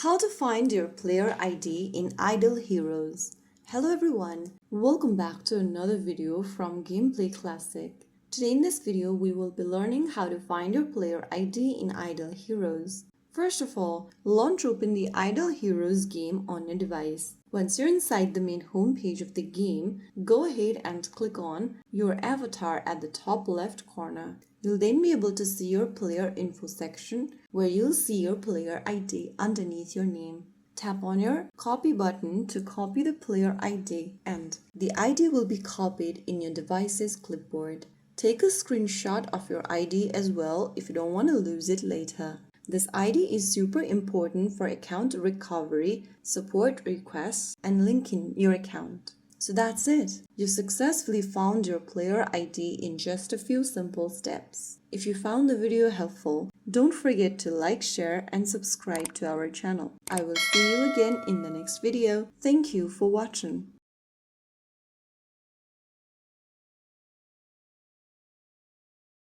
How to find your player ID in Idle Heroes. Hello everyone, welcome back to another video from Gameplay Classic. Today in this video we will be learning how to find your player ID in Idle Heroes. First of all, launch open the Idle Heroes game on your device. Once you're inside the main homepage of the game, go ahead and click on your avatar at the top left corner. You'll then be able to see your player info section where you'll see your player ID underneath your name. Tap on your copy button to copy the player ID and the ID will be copied in your device's clipboard. Take a screenshot of your ID as well if you don't want to lose it later. This ID is super important for account recovery, support requests, and linking your account. So that's it. You successfully found your player ID in just a few simple steps. If you found the video helpful, don't forget to like, share, and subscribe to our channel. I will see you again in the next video. Thank you for watching.